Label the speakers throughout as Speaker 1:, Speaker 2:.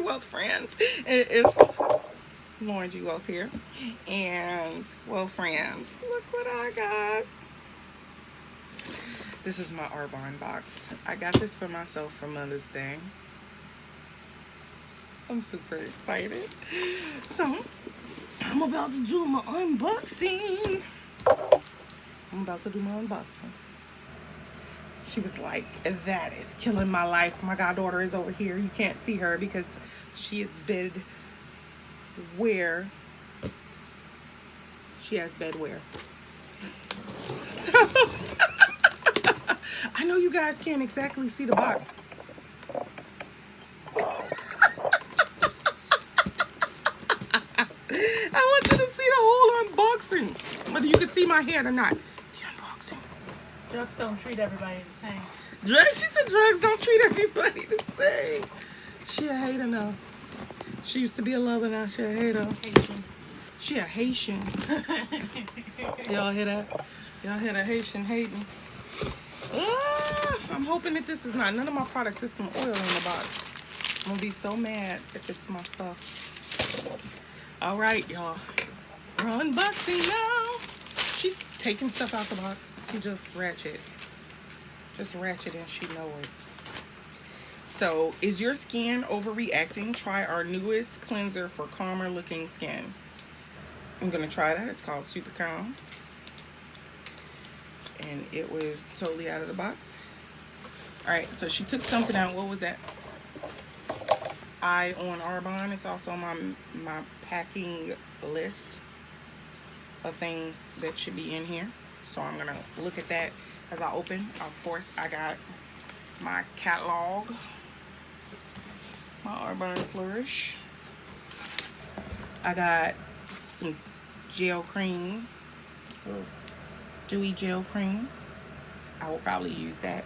Speaker 1: Wealth friends. It's Lauren G. Wealth here. And, well, friends, look what I got. This is my Arbonne box. I got this for myself for Mother's Day. I'm super excited. So, I'm about to do my unboxing. She was like, that is killing my life. My goddaughter is over here. You can't see her because she is bedwear. She has bedwear. So, I know you guys can't exactly see the box. I want you to see the whole unboxing. Whether you can see my head or not. The unboxing.
Speaker 2: Drugs don't treat everybody the same.
Speaker 1: She said drugs don't treat everybody the same. She a hater now. She used to be a lover, now she a hater.
Speaker 2: Haitian.
Speaker 1: She a Haitian. Y'all hear that? Y'all hear the Haitian hating? I'm hoping that this is not none of my products. There's some oil in the box. I'm gonna be so mad if it's my stuff. All right, y'all. We're unboxing now. She's taking stuff out the box. She just ratchet and she know it. So, is your skin overreacting? Try our newest cleanser for calmer looking skin. I'm gonna try that. It's called Super Calm. And it was totally out of the box. Alright, so she took something out. What was that? Eye on Arbonne. It's also on my packing list of things that should be in here. So I'm gonna look at that as I open. Of course, I got my catalog. My Arbonne Flourish. I got some gel cream. Dewy gel cream. I will probably use that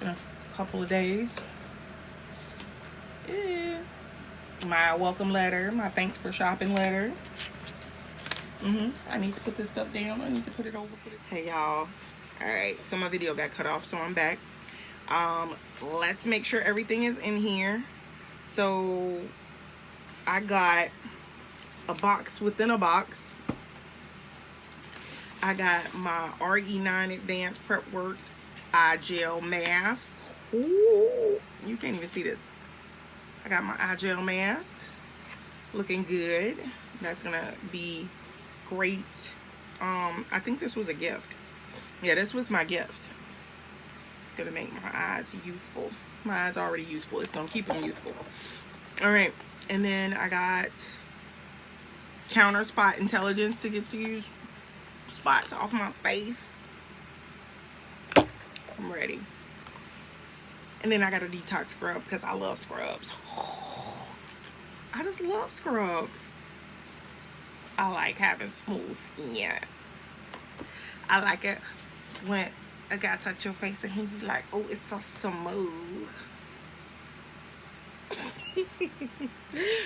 Speaker 1: in a couple of days. Yeah. My welcome letter, my thanks for shopping letter. I need to put this stuff down. I need to put it over. Hey y'all. Alright, so my video got cut off, so I'm back. Let's make sure everything is in here. So I got a box within a box. I got my RE9 Advanced Prep Work Eye Gel Mask. Ooh, you can't even see this. I got my eye gel mask. Looking good. That's gonna be great. I think this was a gift. Yeah, this was my gift. It's gonna make my eyes youthful. My eyes are already youthful. It's gonna keep them youthful. Alright, and then I got Counter Spot Intelligence to get these spots off my face. I'm ready. And then I got a detox scrub because I love scrubs. I just love scrubs. I like having smooth skin. I like it when a guy touch your face and he be like, oh, it's so smooth.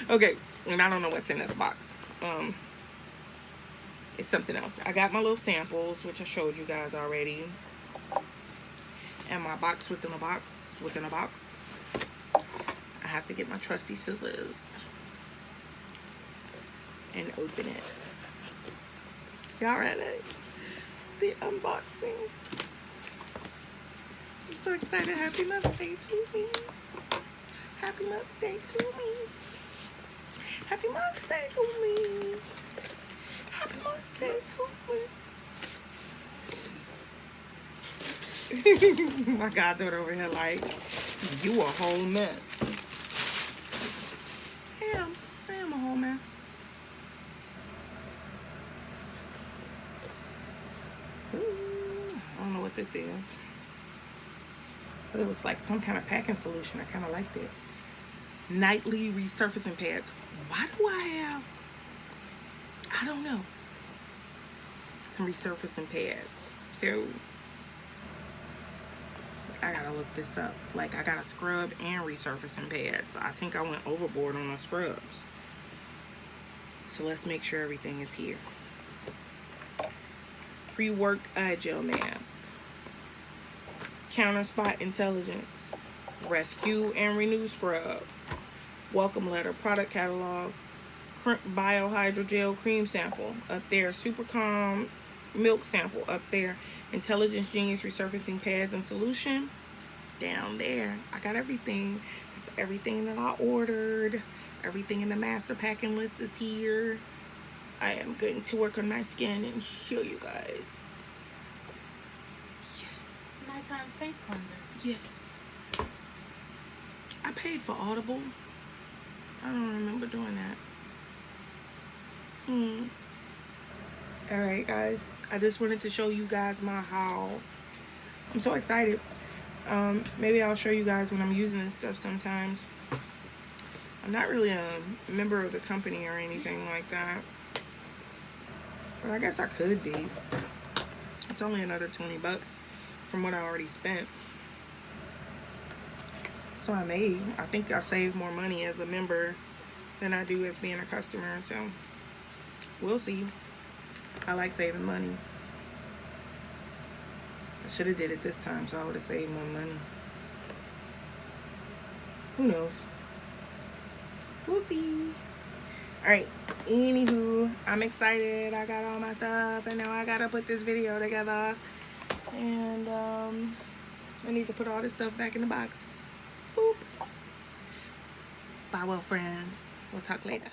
Speaker 1: Okay, and I don't know what's in this box. It's something else. I got my little samples, which I showed you guys already. And my box within a box within a box. I have to get my trusty scissors and open it. Y'all ready? The unboxing. I'm so excited. Happy Mother's Day to me. Happy Mother's Day to me. Happy Mother's Day to me. Happy Mother's Day to me. My goddaughter over here like, you a whole mess. I am a whole mess. Ooh, I don't know what this is. But it was like some kind of packing solution. I kind of liked it. Nightly resurfacing pads. Why do I have, I don't know, some resurfacing pads. So I gotta look this up. Like, I got a scrub and resurfacing pads. I think I went overboard on the scrubs. So let's make sure everything is here. Pre-work eye gel mask. Counter Spot Intelligence. Rescue and Renew Scrub. welcome letter, product catalog, biohydrogel cream sample up there, super calm milk sample up there, intelligence genius resurfacing pads and solution down there. I got everything. It's everything that I ordered. Everything in the master packing list is here. I am going to work on my skin and show you guys. Yes.
Speaker 2: Nighttime face cleanser.
Speaker 1: Yes. I paid for Audible. I don't remember doing that. Alright guys, I just wanted to show you guys my haul. I'm so excited. Maybe I'll show you guys when I'm using this stuff sometimes. I'm not really a member of the company or anything like that, but I guess I could be. It's only another 20 bucks from what I already spent. So I think I save more money as a member than I do as being a customer, so we'll see. I like saving money. I should have did it this time so I would have saved more money. Who knows? We'll see. Alright, anywho, I'm excited. I got all my stuff and now I gotta put this video together. And I need to put all this stuff back in the box. Boop. Bye well, friends. We'll talk later.